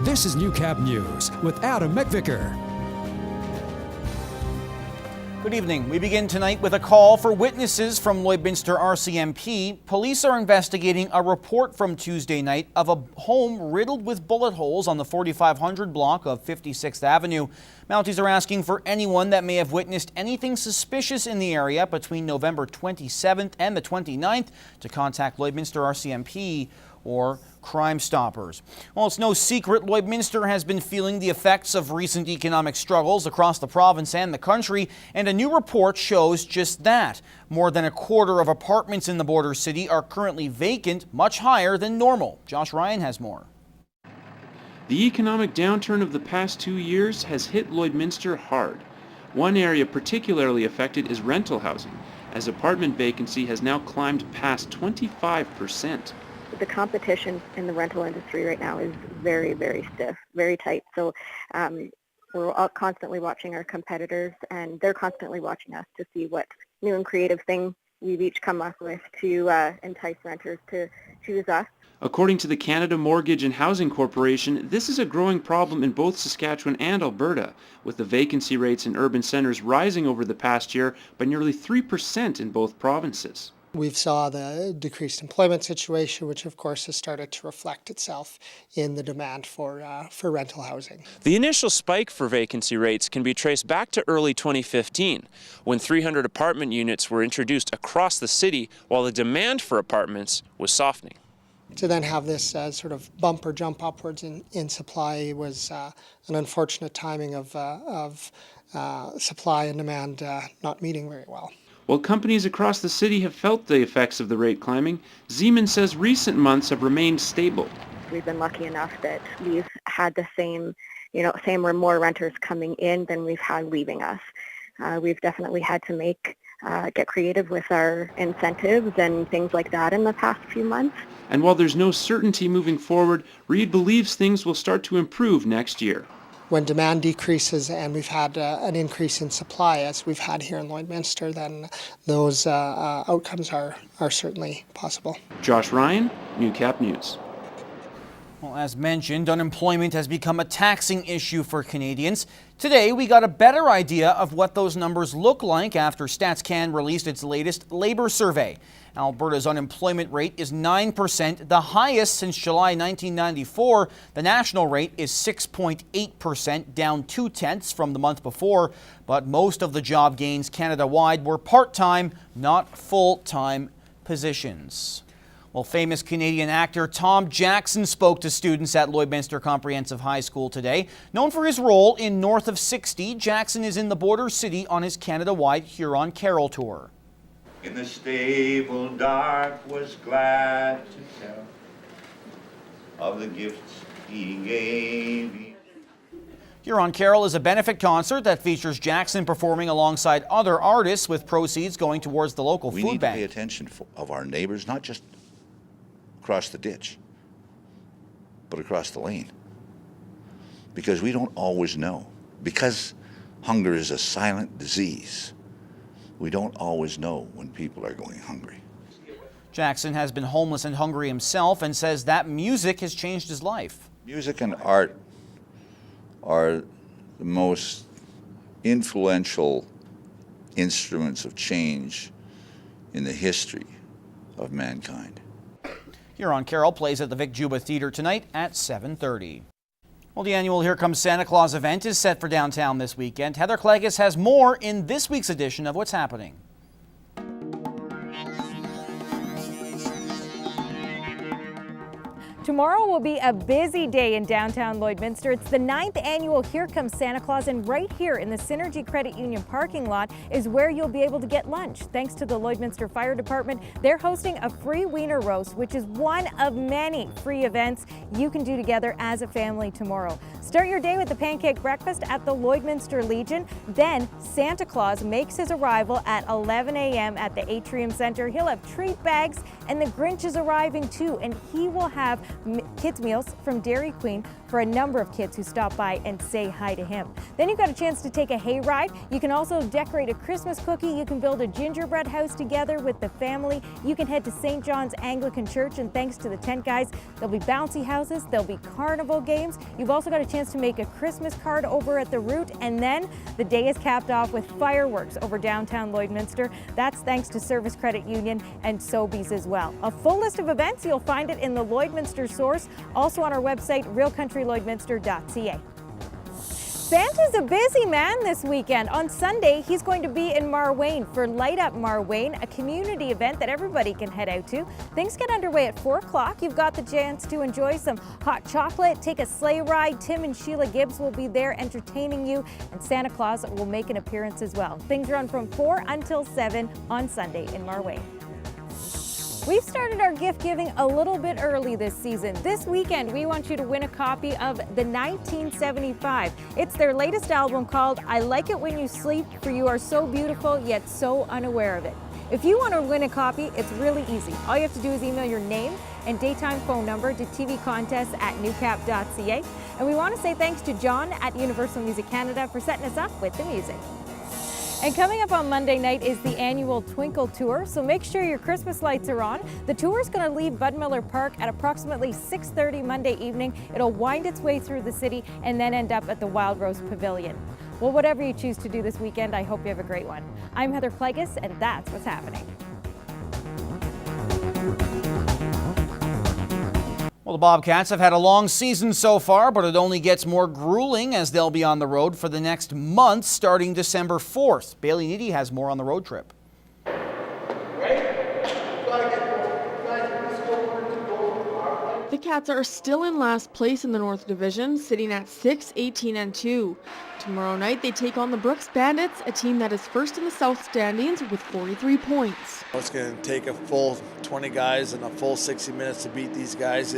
This is Newcap News with Adam McVicker. Good evening. We begin tonight with a call for witnesses from Lloydminster RCMP. Police are investigating a report from Tuesday night of a home riddled with bullet holes on the 4500 block of 56th Avenue. Mounties are asking for anyone that may have witnessed anything suspicious in the area between November 27th and the 29th to contact Lloydminster RCMP or Crime Stoppers. Well, it's no secret Lloydminster has been feeling the effects of recent economic struggles across the province and the country, and a new report shows just that. More than a quarter of apartments in the border city are currently vacant, much higher than normal. Josh Ryan has more. The economic downturn of the past 2 years has hit Lloydminster hard. One area particularly affected is rental housing, as apartment vacancy has now climbed past 25%. The competition in the rental industry right now is very, very stiff, very tight. So we're all constantly watching our competitors, and they're constantly watching us to see what new and creative thing we've each come up with to entice renters to choose us. According to the Canada Mortgage and Housing Corporation, this is a growing problem in both Saskatchewan and Alberta, with the vacancy rates in urban centres rising over the past year by nearly 3% in both provinces. We've saw the decreased employment situation, which of course has started to reflect itself in the demand for rental housing. The initial spike for vacancy rates can be traced back to early 2015, when 300 apartment units were introduced across the city while the demand for apartments was softening. To then have this sort of bump or jump upwards in supply was an unfortunate timing of supply and demand not meeting very well. While companies across the city have felt the effects of the rate climbing, Zeman says recent months have remained stable. We've been lucky enough that we've had the same or more renters coming in than we've had leaving us. We've definitely had to get creative with our incentives and things like that in the past few months. And while there's no certainty moving forward, Reid believes things will start to improve next year. When demand decreases and we've had an increase in supply, as we've had here in Lloydminster, then those outcomes are certainly possible. Josh Ryan, Newcap News. Well, as mentioned, unemployment has become a taxing issue for Canadians. Today, we got a better idea of what those numbers look like after StatsCan released its latest labor survey. Alberta's unemployment rate is 9%, the highest since July 1994. The national rate is 6.8%, down 0.2 from the month before. But most of the job gains Canada-wide were part-time, not full-time positions. Well, famous Canadian actor Tom Jackson spoke to students at Lloydminster Comprehensive High School today. Known for his role in North of 60, Jackson is in the border city on his Canada-wide Huron Carol tour. In the stable dark was glad to tell of the gifts he gave. Huron Carol is a benefit concert that features Jackson performing alongside other artists, with proceeds going towards the local food bank. We need to pay attention of our neighbors, not just across the ditch, but across the lane. Because we don't always know. Because hunger is a silent disease, we don't always know when people are going hungry. Jackson has been homeless and hungry himself and says that music has changed his life. Music and art are the most influential instruments of change in the history of mankind. Huron Carol plays at the Vic Juba Theatre tonight at 7:30. Well, the annual Here Comes Santa Claus event is set for downtown this weekend. Heather Clagus has more in this week's edition of What's Happening. Tomorrow will be a busy day in downtown Lloydminster. It's the 9th annual Here Comes Santa Claus, and right here in the Synergy Credit Union parking lot is where you'll be able to get lunch. Thanks to the Lloydminster Fire Department, they're hosting a free wiener roast, which is one of many free events you can do together as a family tomorrow. Start your day with the pancake breakfast at the Lloydminster Legion. Then Santa Claus makes his arrival at 11 a.m. at the Atrium Center. He'll have treat bags, and the Grinch is arriving too, and he will have kids' meals from Dairy Queen for a number of kids who stop by and say hi to him. Then you've got a chance to take a hayride. You can also decorate a Christmas cookie. You can build a gingerbread house together with the family. You can head to St. John's Anglican Church, and thanks to the tent guys, there'll be bouncy houses, there'll be carnival games. You've also got a chance to make a Christmas card over at the Route, and then the day is capped off with fireworks over downtown Lloydminster. That's thanks to Service Credit Union and Sobeys as well. A full list of events, you'll find it in the Lloydminster Source, also on our website, realcountrylloydminster.ca. Santa's a busy man this weekend. On Sunday, he's going to be in Marwayne for Light Up Marwayne, a community event that everybody can head out to. Things get underway at 4 o'clock. You've got the chance to enjoy some hot chocolate, take a sleigh ride. Tim and Sheila Gibbs will be there entertaining you, and Santa Claus will make an appearance as well. Things run from 4 until 7 on Sunday in Marwayne. We've started our gift giving a little bit early this season. This weekend, we want you to win a copy of the 1975. It's their latest album called I Like It When You Sleep, for you are so beautiful yet so unaware of it. If you want to win a copy, it's really easy. All you have to do is email your name and daytime phone number to tvcontests@newcap.ca. And we want to say thanks to John at Universal Music Canada for setting us up with the music. And coming up on Monday night is the annual Twinkle Tour, so make sure your Christmas lights are on. The tour is going to leave Bud Miller Park at approximately 6:30 Monday evening. It'll wind its way through the city and then end up at the Wild Rose Pavilion. Well, whatever you choose to do this weekend, I hope you have a great one. I'm Heather Plegas, and that's what's happening. Well, the Bobcats have had a long season so far, but it only gets more grueling as they'll be on the road for the next month starting December 4th. Bailey Needy has more on the road trip. The Cats are still in last place in the North Division, sitting at 6-18-2. Tomorrow night they take on the Brooks Bandits, a team that is first in the South standings with 43 points. It's going to take a full 20 guys and a full 60 minutes to beat these guys,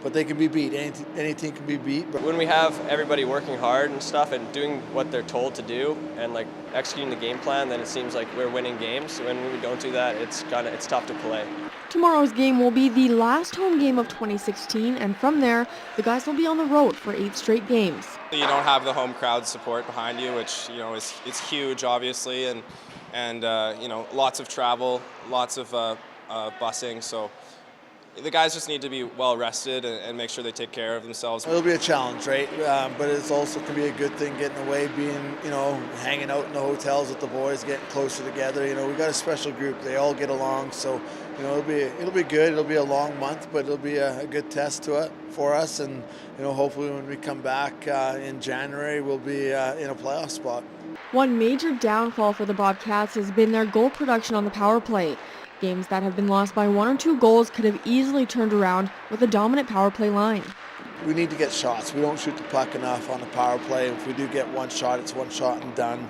but they can be beat. Any team can be beat. But when we have everybody working hard and stuff and doing what they're told to do and like executing the game plan, then it seems like we're winning games. When we don't do that, it's tough to play. Tomorrow's game will be the last home game of 2016, and from there, the guys will be on the road for 8 straight games. You don't have the home crowd support behind you, which it's huge, obviously, and lots of travel, lots of busing. So the guys just need to be well rested and make sure they take care of themselves. It'll be a challenge, right? But it's also can be a good thing getting away, being hanging out in the hotels with the boys, getting closer together. We got a special group; they all get along, so. It'll be good. It'll be a long month, but it'll be a good test for us. And hopefully when we come back in January, we'll be in a playoff spot. One major downfall for the Bobcats has been their goal production on the power play. Games that have been lost by 1 or 2 goals could have easily turned around with a dominant power play line. We need to get shots. We don't shoot the puck enough on the power play. If we do get one shot, it's one shot and done.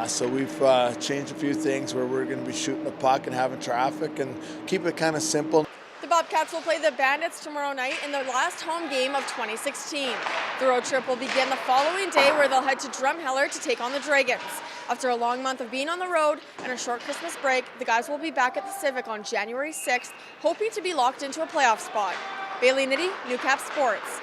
So we've changed a few things where we're going to be shooting the puck and having traffic and keep it kind of simple. The Bobcats will play the Bandits tomorrow night in their last home game of 2016. The road trip will begin the following day, where they'll head to Drumheller to take on the Dragons. After a long month of being on the road and a short Christmas break, the guys will be back at the Civic on January 6th, hoping to be locked into a playoff spot. Bailey Nitty, Newcap Sports.